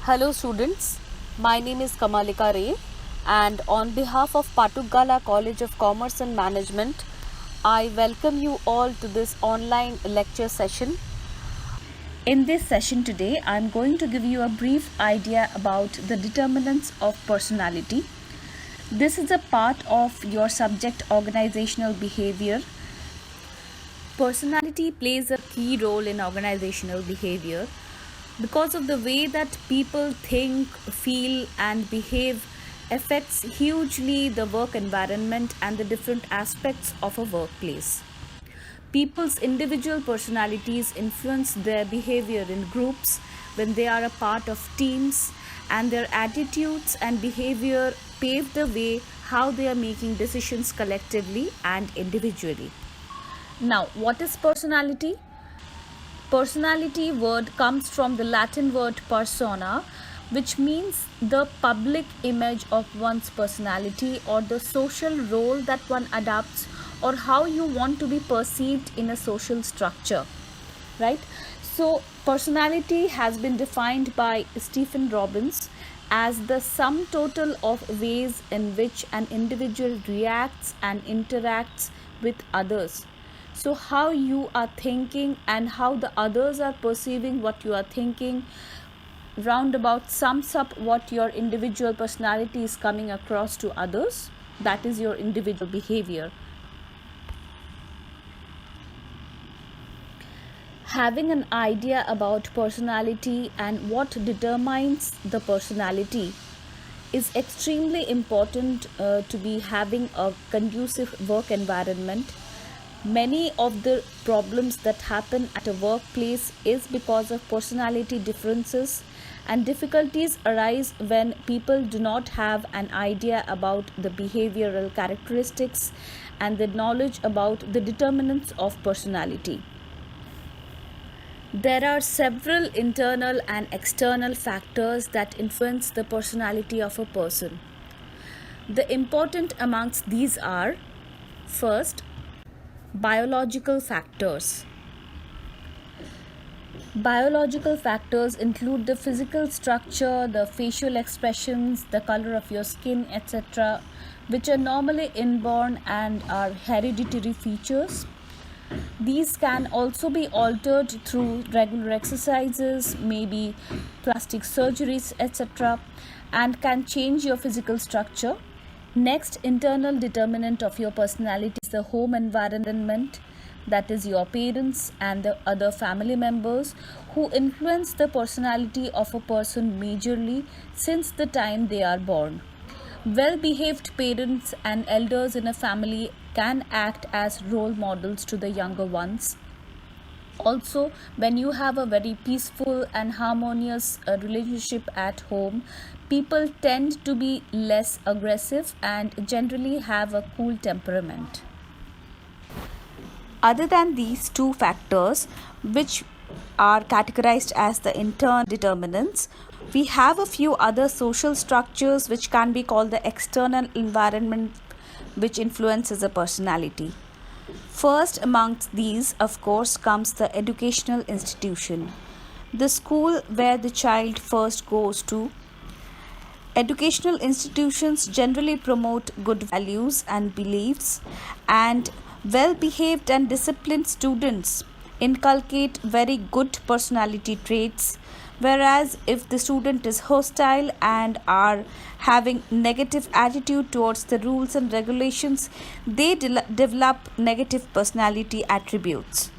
Hello students, my name is Kamalika Ray and on behalf of Patugala College of Commerce and Management, I welcome you all to this online lecture session. In this session today, I am going to give you a brief idea about the determinants of personality. This is a part of your subject organizational behavior. Personality plays a key role in organizational behavior because of the way that people think, feel, and behave affects hugely the work environment and the different aspects of a workplace. People's individual personalities influence their behavior in groups when they are a part of teams, and their attitudes and behavior pave the way how they are making decisions collectively and individually. Now, what is personality? Personality word comes from the Latin word persona, which means the public image of one's personality or the social role that one adopts or how you want to be perceived in a social structure, right? So personality has been defined by Stephen Robbins as the sum total of ways in which an individual reacts and interacts with others. So how you are thinking and how the others are perceiving what you are thinking roundabout sums up what your individual personality is coming across to others. That is your individual behavior. Having an idea about personality and what determines the personality is extremely important to be having a conducive work environment. Many of the problems that happen at a workplace is because of personality differences, and difficulties arise when people do not have an idea about the behavioral characteristics and the knowledge about the determinants of personality. There are several internal and external factors that influence the personality of a person. The important amongst these are: first, biological factors. Biological factors include the physical structure, the facial expressions, the color of your skin, etc., which are normally inborn and are hereditary features. These can also be altered through regular exercises, maybe plastic surgeries, etc., and can change your physical structure. Next, internal determinant of your personality is the home environment, that is your parents and the other family members who influence the personality of a person majorly since the time they are born. Well-behaved parents and elders in a family can act as role models to the younger ones. Also, when you have a very peaceful and harmonious relationship at home, people tend to be less aggressive and generally have a cool temperament. Other than these two factors, which are categorized as the internal determinants, we have a few other social structures which can be called the external environment, which influences a personality. First amongst these, of course, comes the educational institution, the school where the child first goes to. Educational institutions generally promote good values and beliefs, and well-behaved and disciplined students inculcate very good personality traits, whereas if the student is hostile and are having negative attitude towards the rules and regulations, they develop negative personality attributes.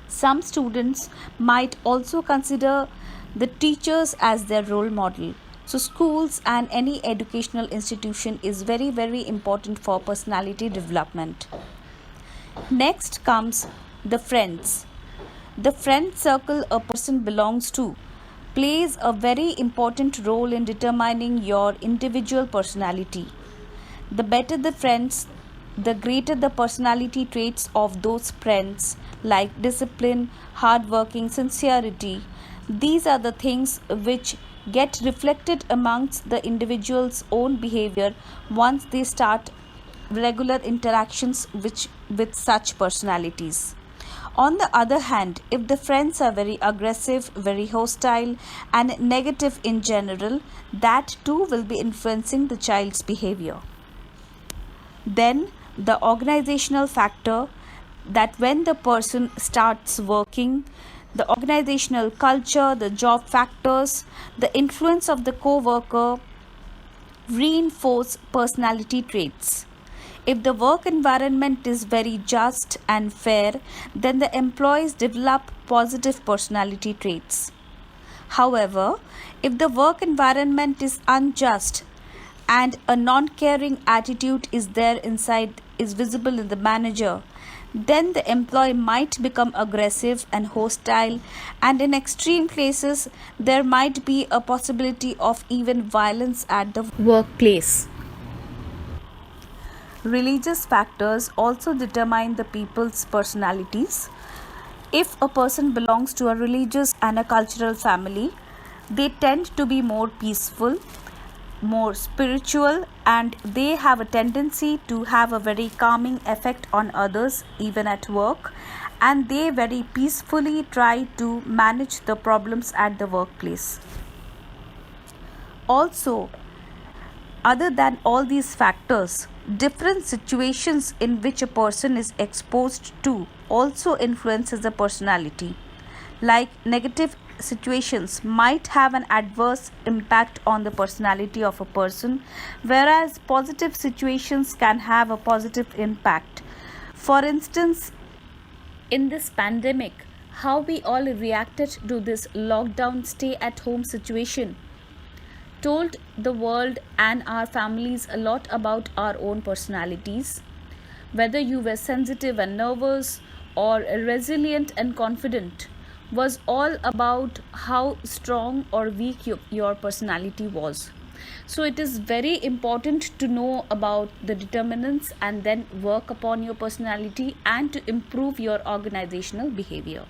Some students might also consider the teachers as their role model. So schools and any educational institution is very, very important for personality development. Next comes the friends. The friend circle a person belongs to plays a very important role in determining your individual personality. The better the friends, the greater the personality traits of those friends, like discipline, hardworking, sincerity. These are the things which get reflected amongst the individual's own behavior once they start regular interactions with such personalities. On the other hand, if the friends are very aggressive, very hostile, and negative in general, that too will be influencing the child's behavior. Then, the organizational factor, that when the person starts working, the organizational culture, the job factors, the influence of the co worker reinforce personality traits. If the work environment is very just and fair, then the employees develop positive personality traits. However, if the work environment is unjust and a non-caring attitude is visible in the manager, then the employee might become aggressive and hostile, and in extreme cases there might be a possibility of even violence at the workplace. Religious factors also determine the people's personalities. If a person belongs to a religious and a cultural family, they tend to be more peaceful, more spiritual, and they have a tendency to have a very calming effect on others, even at work, and they very peacefully try to manage the problems at the workplace. Also, other than all these factors, different situations in which a person is exposed to also influences the personality. Like negative situations might have an adverse impact on the personality of a person, whereas positive situations can have a positive impact. For instance, in this pandemic, how we all reacted to this lockdown stay at home situation told the world and our families a lot about our own personalities. Whether you were sensitive and nervous or resilient and confident was all about how strong or weak your personality was. So, it is very important to know about the determinants and then work upon your personality and to improve your organizational behavior.